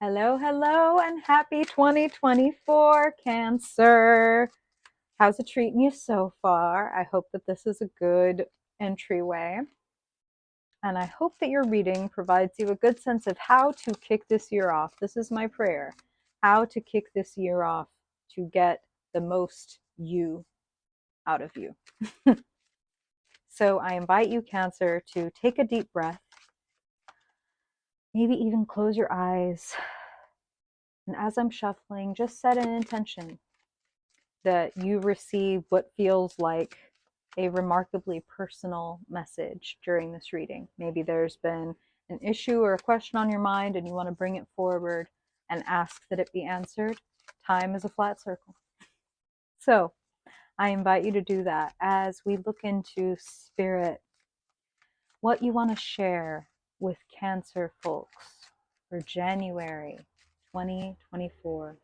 Hello, hello, and happy 2024, Cancer. How's it treating you so far? I hope that this is a good entryway. And I hope that your reading provides you a good sense of how to kick this year off. This is my prayer. How to kick this year off to get the most you out of you. So I invite you, Cancer, to take a deep breath. Maybe even close your eyes. And as I'm shuffling, just set an intention that you receive what feels like a remarkably personal message during this reading. Maybe there's been an issue or a question on your mind and you want to bring it forward and ask that it be answered. Time is a flat circle. So I invite you to do that as we look into spirit, what you want to share with Cancer folks for January 2024.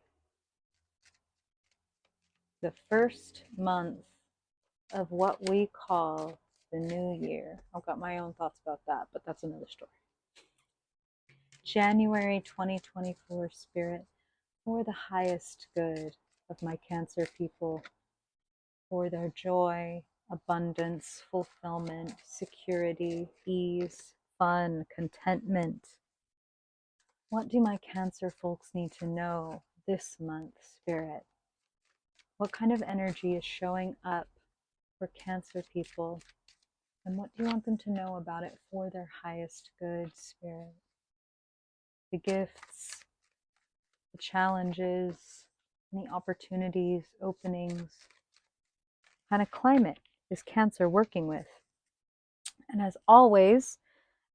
The first month of what we call the new year. I've got my own thoughts about that, but that's another story. January 2024 spirit, for the highest good of my Cancer people, for their joy, abundance, fulfillment, security, ease, fun, contentment. What do my Cancer folks need to know this month, spirit? What kind of energy is showing up for Cancer people? And what do you want them to know about it for their highest good, spirit? The gifts, the challenges, the opportunities, openings. What kind of climate is Cancer working with? And as always,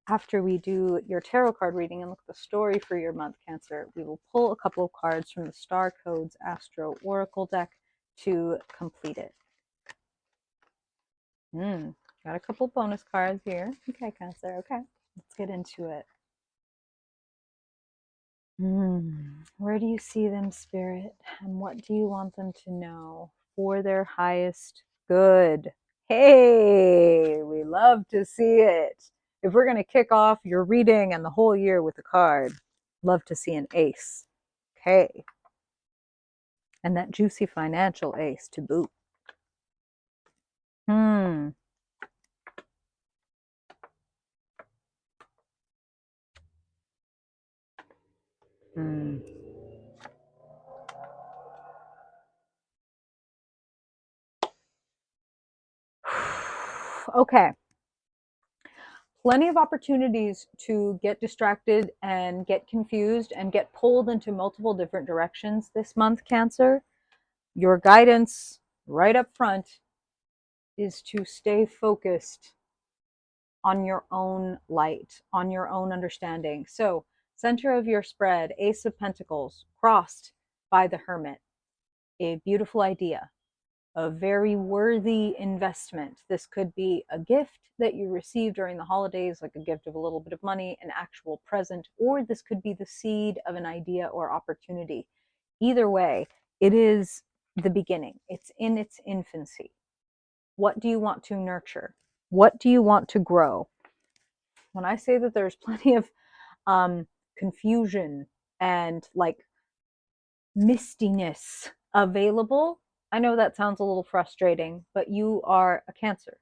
after we do your tarot card reading and look at the story for your month, Cancer, we will pull a couple of cards from the Star Codes Astro Oracle deck to complete it. Got a couple bonus cards here. Okay, Cancer, okay. Let's get into it. Where do you see them, spirit? And what do you want them to know for their highest good? Hey, we love to see it. If we're going to kick off your reading and the whole year with a card, love to see an ace. Okay. And that juicy financial ace to boot. Okay. Plenty of opportunities to get distracted and get confused and get pulled into multiple different directions this month, Cancer. Your guidance right up front is to stay focused on your own light, on your own understanding. So, center of your spread, Ace of Pentacles, crossed by the Hermit. A beautiful idea, a very worthy investment. This could be a gift that you receive during the holidays, like a gift of a little bit of money, an actual present, or this could be the seed of an idea or opportunity. Either way, it is the beginning. It's in its infancy. What do you want to nurture? What do you want to grow? When I say that there's plenty of confusion and like mistiness available, I know that sounds a little frustrating, but you are a Cancer.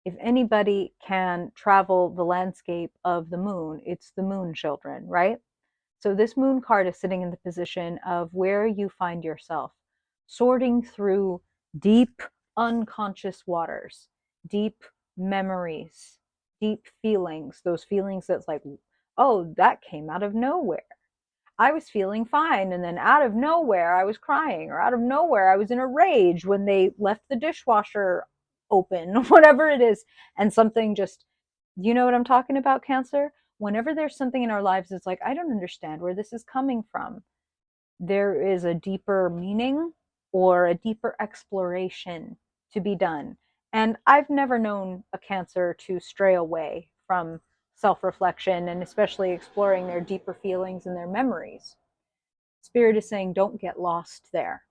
If anybody can travel the landscape of the moon, it's the moon children, right? So this moon card is sitting in the position of where you find yourself, sorting through deep unconscious waters, deep memories, deep feelings, those feelings that's like, oh, that came out of nowhere. I was feeling fine, and then out of nowhere I was crying, or out of nowhere I was in a rage when they left the dishwasher open, whatever it is, and something just, you know what I'm talking about, Cancer? Whenever there's something in our lives that's like, I don't understand where this is coming from, there is a deeper meaning or a deeper exploration to be done. And I've never known a Cancer to stray away from self-reflection and especially exploring their deeper feelings and their memories. Spirit is saying don't get lost there,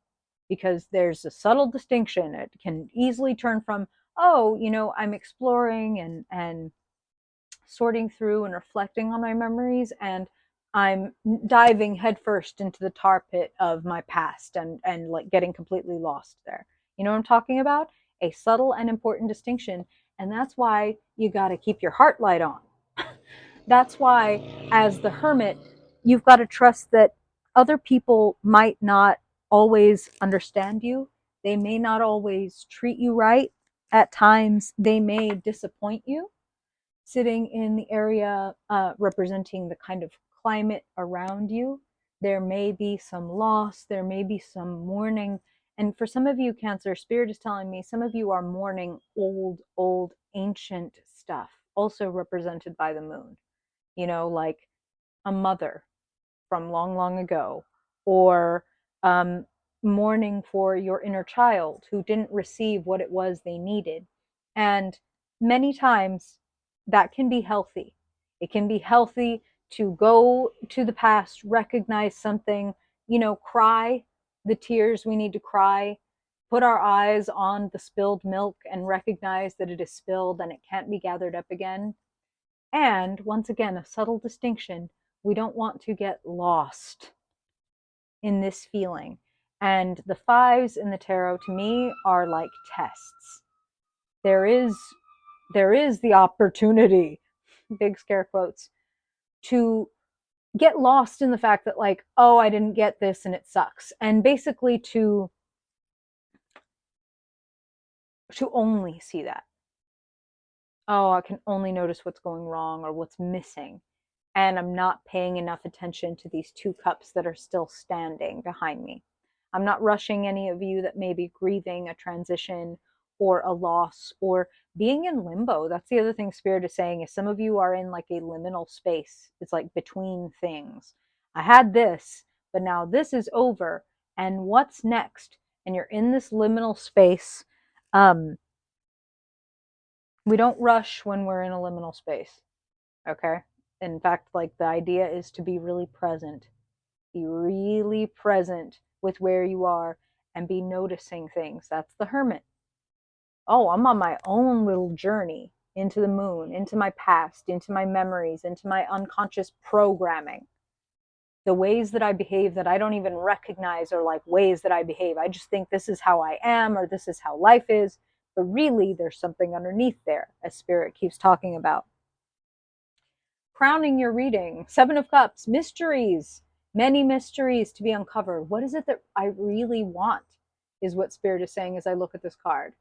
because there's a subtle distinction. It can easily turn from, oh, I'm exploring and sorting through and reflecting on my memories, and I'm diving headfirst into the tar pit of my past and like getting completely lost there. You know what I'm talking about? A subtle and important distinction. And that's why you got to keep your heart light on. That's why, as the hermit, you've got to trust that other people might not always understand you. They may not always treat you right. At times, they may disappoint you. Sitting in the area representing the kind of climate around you, there may be some loss, there may be some mourning. And for some of you, Cancer, Spirit is telling me some of you are mourning old, ancient stuff, also represented by the moon. You know, like a mother from long, long ago, or um, mourning for your inner child who didn't receive what it was they needed. And many times that can be healthy. It can be healthy to go to the past, recognize something, you know, cry the tears we need to cry, put our eyes on the spilled milk and recognize that it is spilled and it can't be gathered up again. And once again, a subtle distinction, we don't want to get lost in this feeling. And the fives in the tarot to me are like tests. There is the opportunity, big scare quotes, to get lost in the fact that like, oh, I didn't get this and it sucks. And basically to only see that. Oh, I can only notice what's going wrong or what's missing. And I'm not paying enough attention to these two cups that are still standing behind me. I'm not rushing any of you that may be grieving a transition or a loss or being in limbo. That's the other thing Spirit is saying is some of you are in like a liminal space. It's like between things. I had this, but now this is over. And what's next? And you're in this liminal space. We don't rush when we're in a liminal space. Okay. In fact, like the idea is to be really present. Be really present with where you are and be noticing things. That's the hermit. Oh, I'm on my own little journey into the moon, into my past, into my memories, into my unconscious programming. The ways that I behave that I don't even recognize are like ways that I behave. I just think this is how I am or this is how life is. But really, there's something underneath there, as Spirit keeps talking about. Crowning your reading, Seven of Cups, mysteries, many mysteries to be uncovered. What is it that I really want is what Spirit is saying as I look at this card.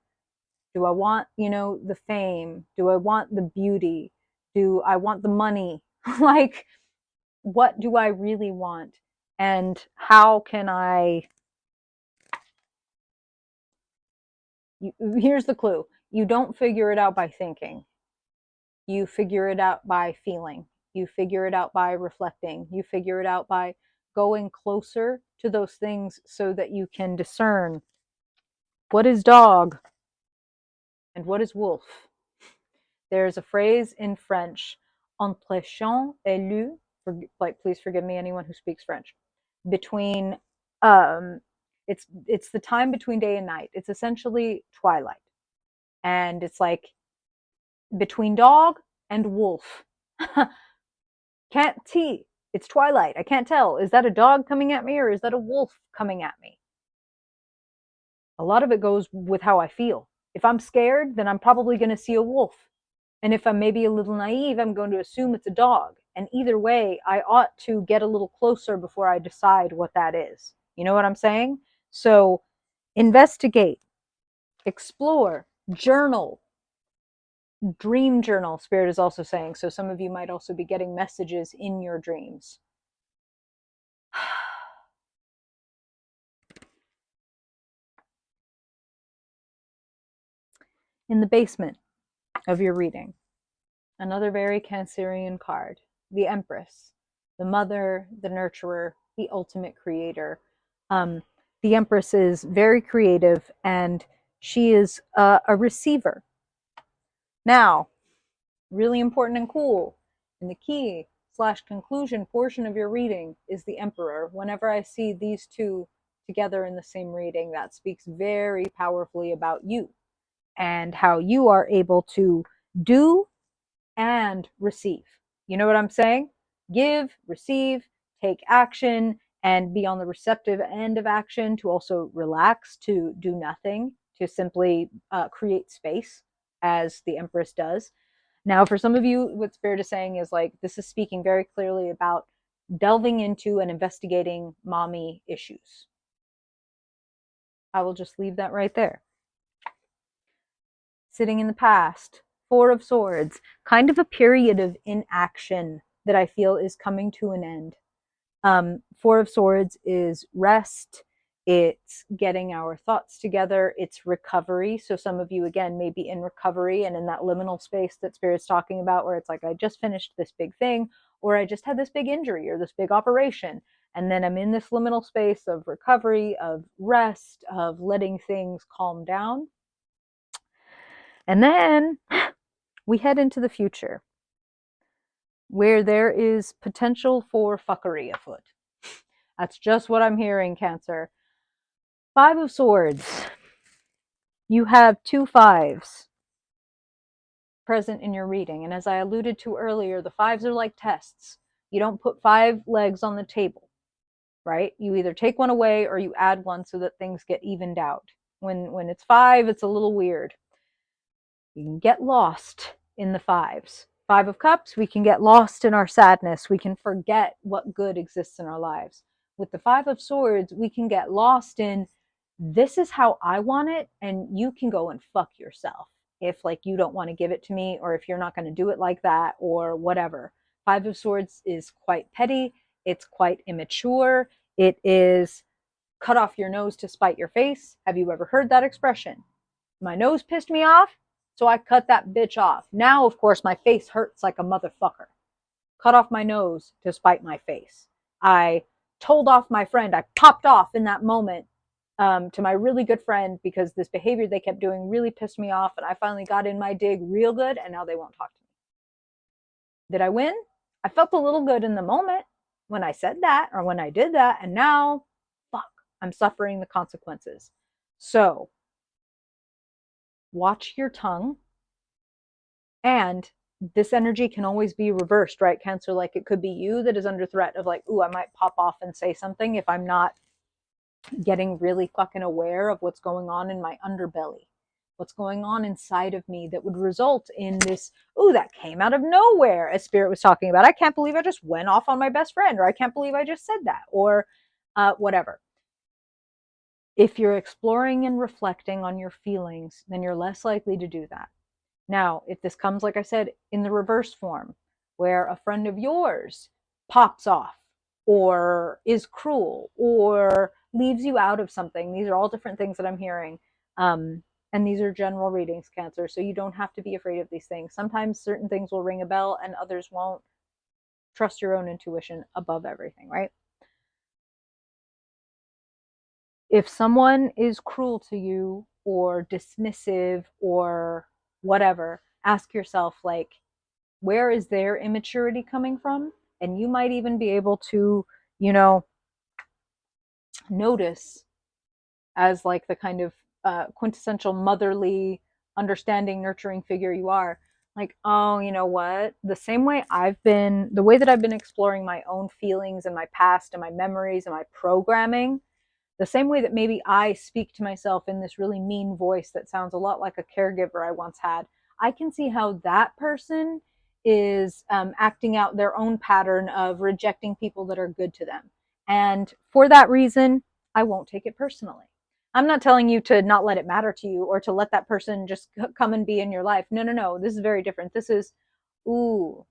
Do I want, you know, the fame? Do I want the beauty? Do I want the money? Like, what do I really want? And how can here's the clue. You don't figure it out by thinking. You figure it out by feeling. You figure it out by reflecting. You figure it out by going closer to those things so that you can discern what is dog and what is wolf. There's a phrase in French, entre chien et loup, like please forgive me anyone who speaks French, between it's the time between day and night. It's essentially twilight. And it's like between dog and wolf. Can't see. It's twilight. I can't tell. Is that a dog coming at me or is that a wolf coming at me? A lot of it goes with how I feel. If I'm scared, then I'm probably going to see a wolf. And if I'm maybe a little naive, I'm going to assume it's a dog. And either way, I ought to get a little closer before I decide what that is. You know what I'm saying? So investigate, explore, journal, dream journal, Spirit is also saying. So some of you might also be getting messages in your dreams. In the basement of your reading, another very Cancerian card, the Empress, the mother, the nurturer, the ultimate creator. The Empress is very creative and she is a receiver. Now, really important and cool, in the key / conclusion portion of your reading is the Emperor. Whenever I see these two together in the same reading, that speaks very powerfully about you and how you are able to do and receive. You know what I'm saying? give, receive, take action, and be on the receptive end of action, to also relax, to do nothing, to simply create space, as the Empress does. Now, for some of you, what Spirit is saying is like, this is speaking very clearly about delving into and investigating mommy issues. I will just leave that right there. Sitting in the past, Four of Swords, kind of a period of inaction that I feel is coming to an end. Four of Swords is rest. It's getting our thoughts together. It's recovery. So some of you, again, may be in recovery and in that liminal space that Spirit's talking about, where it's like, I just finished this big thing, or I just had this big injury or this big operation. And then I'm in this liminal space of recovery, of rest, of letting things calm down. And then we head into the future, where there is potential for fuckery afoot. That's just what I'm hearing, Cancer. Five of Swords. You have two fives present in your reading. And as I alluded to earlier, the fives are like tests. You don't put 5 legs on the table, right? You either take one away or you add one so that things get evened out. When it's 5, it's a little weird. You can get lost in the fives. 5 of Cups, we can get lost in our sadness. We can forget what good exists in our lives. With the 5 of Swords, we can get lost in, this is how I want it, and you can go and fuck yourself if like you don't want to give it to me, or if you're not going to do it like that, or whatever. 5 of Swords is quite petty. It's quite immature. It is cut off your nose to spite your face. Have you ever heard that expression? My nose pissed me off, so I cut that bitch off. Now, of course, my face hurts like a motherfucker. Cut off my nose to spite my face. I told off my friend. I popped off in that moment to my really good friend, because this behavior they kept doing really pissed me off, and I finally got in my dig real good, and now they won't talk to me. Did I win? I felt a little good in the moment when I said that, or when I did that, and now, fuck, I'm suffering the consequences. So, watch your tongue. And this energy can always be reversed, right, Cancer? Like, it could be you that is under threat of like, ooh, I might pop off and say something if I'm not getting really fucking aware of what's going on in my underbelly, what's going on inside of me, that would result in this, ooh, that came out of nowhere, as Spirit was talking about. I can't believe I just went off on my best friend, or I can't believe I just said that, or whatever. If you're exploring and reflecting on your feelings, then you're less likely to do that. Now, if this comes, like I said, in the reverse form, where a friend of yours pops off, or is cruel, or leaves you out of something, these are all different things that I'm hearing. And these are general readings, Cancer, so you don't have to be afraid of these things. Sometimes certain things will ring a bell and others won't. Trust your own intuition above everything, right? If someone is cruel to you, or dismissive, or whatever, ask yourself, like, where is their immaturity coming from? And you might even be able to, notice, as like the kind of quintessential motherly, understanding, nurturing figure you are, like, oh, you know what? The way that I've been exploring my own feelings and my past and my memories and my programming, the same way that maybe I speak to myself in this really mean voice that sounds a lot like a caregiver I once had, I can see how that person is acting out their own pattern of rejecting people that are good to them. And for that reason, I won't take it personally. I'm not telling you to not let it matter to you, or to let that person just come and be in your life. No, no, no. This is very different. This is, ooh,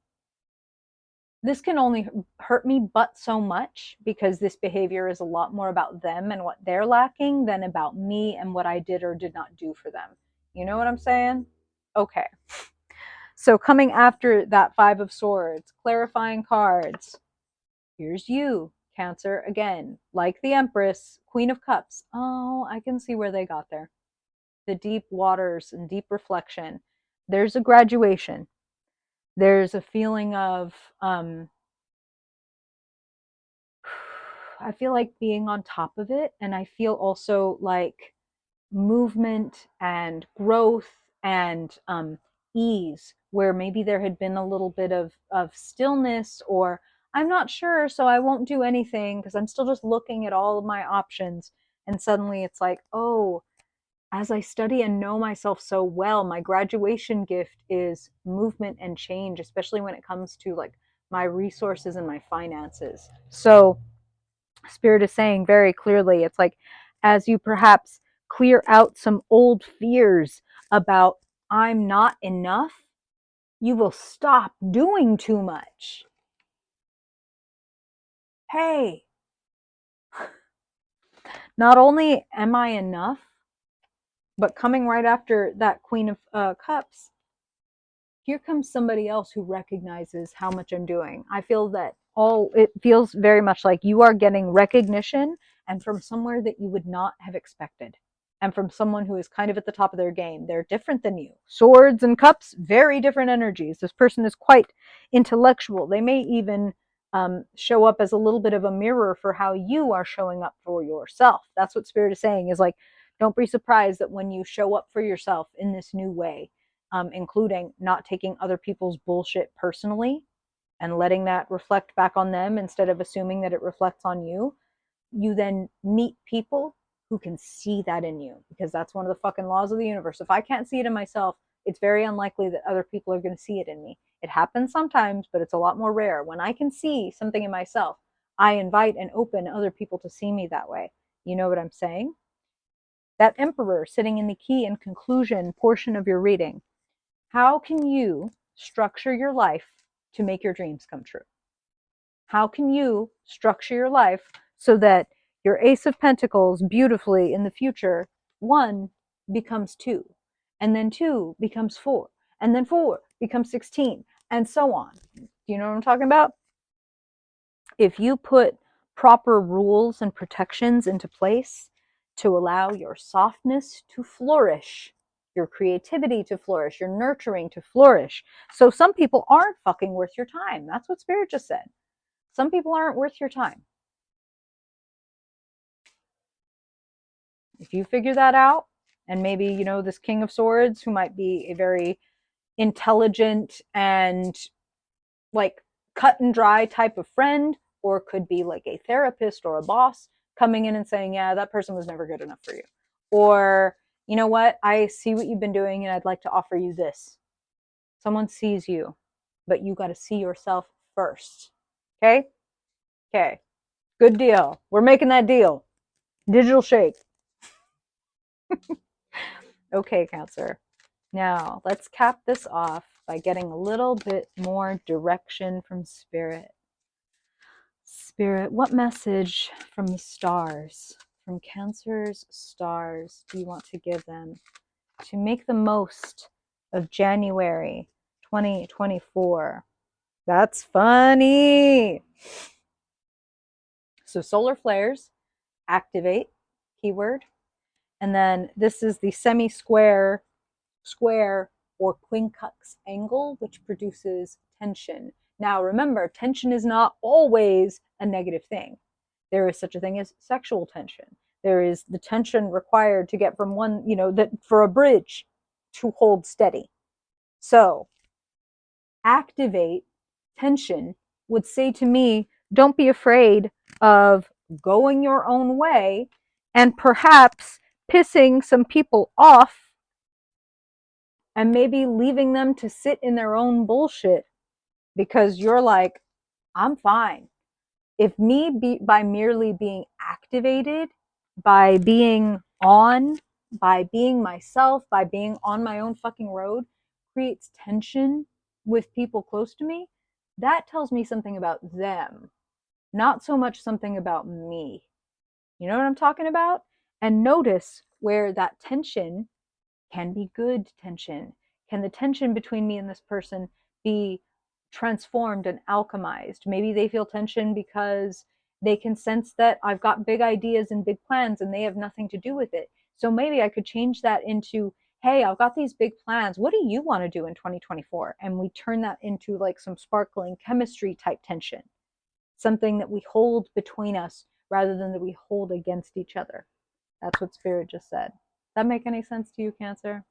this can only hurt me but so much, because this behavior is a lot more about them and what they're lacking than about me and what I did or did not do for them. You know what I'm saying? Okay. So coming after that 5 of Swords, clarifying cards. Here's you, Cancer, again, like the Empress, Queen of Cups. Oh, I can see where they got there. The deep waters and deep reflection. There's a graduation. There's a feeling of I feel like being on top of it, and I feel also like movement and growth and ease, where maybe there had been a little bit of stillness, or I'm not sure, so I won't do anything because I'm still just looking at all of my options. And suddenly it's like, oh, as I study and know myself so well, my graduation gift is movement and change, especially when it comes to like my resources and my finances. So, Spirit is saying very clearly, it's like as you perhaps clear out some old fears about I'm not enough, you will stop doing too much. Hey, not only am I enough, but coming right after that Queen of Cups, here comes somebody else who recognizes how much I'm doing. I feel that it feels very much like you are getting recognition and from somewhere that you would not have expected. And from someone who is kind of at the top of their game. They're different than you. Swords and cups, very different energies. This person is quite intellectual. They may even show up as a little bit of a mirror for how you are showing up for yourself. That's what Spirit is saying is like, don't be surprised that when you show up for yourself in this new way, including not taking other people's bullshit personally and letting that reflect back on them instead of assuming that it reflects on you, you then meet people who can see that in you because that's one of the fucking laws of the universe. If I can't see it in myself, it's very unlikely that other people are going to see it in me. It happens sometimes, but it's a lot more rare. When I can see something in myself, I invite and open other people to see me that way. You know what I'm saying? That Emperor sitting in the key and conclusion portion of your reading. How can you structure your life to make your dreams come true? How can you structure your life so that your Ace of Pentacles beautifully in the future, one becomes two, and then two becomes four, and then four becomes 16, and so on? Do you know what I'm talking about? If you put proper rules and protections into place to allow your softness to flourish, your creativity to flourish, your nurturing to flourish. So some people aren't fucking worth your time. That's what Spirit just said. Some people aren't worth your time. If you figure that out, and maybe, you know, this King of Swords, who might be a very intelligent and like cut and dry type of friend, or could be like a therapist or a boss coming in and saying, yeah, that person was never good enough for you. Or, you know what, I see what you've been doing and I'd like to offer you this. Someone sees you, but you got to see yourself first. Okay? Okay. Good deal. We're making that deal. Digital shake. Okay, Cancer. Now, let's cap this off by getting a little bit more direction from Spirit. Spirit, what message from the stars, from Cancer's stars, do you want to give them to make the most of January 2024? That's funny. So, solar flares activate, keyword. And then this is the semi-square, square, or quincunx angle, which produces tension. Now, remember, tension is not always a negative thing. There is such a thing as sexual tension. There is the tension required to get from one, you know, that for a bridge to hold steady. So, activate tension would say to me, don't be afraid of going your own way and perhaps pissing some people off and maybe leaving them to sit in their own bullshit because you're like, I'm fine. If by merely being activated, by being on, by being myself, by being on my own fucking road creates tension with people close to me, that tells me something about them, not so much something about me. You know what I'm talking about? And notice where that tension can be good tension. Can the tension between me and this person be transformed and alchemized? Maybe they feel tension because they can sense that I've got big ideas and big plans and they have nothing to do with it. So maybe I could change that into, hey, I've got these big plans. What do you want to do in 2024? And we turn that into like some sparkling chemistry type tension, something that we hold between us rather than that we hold against each other. That's what Spirit just said. That make any sense to you, Cancer?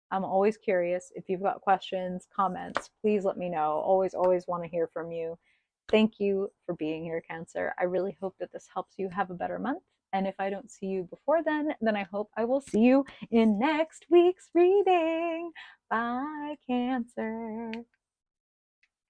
I'm always curious. If you've got questions, comments, please let me know. Always want to hear from you. Thank you for being here, Cancer. I really hope that this helps you have a better month. And if I don't see you before then I hope I will see you in next week's reading. Bye, Cancer.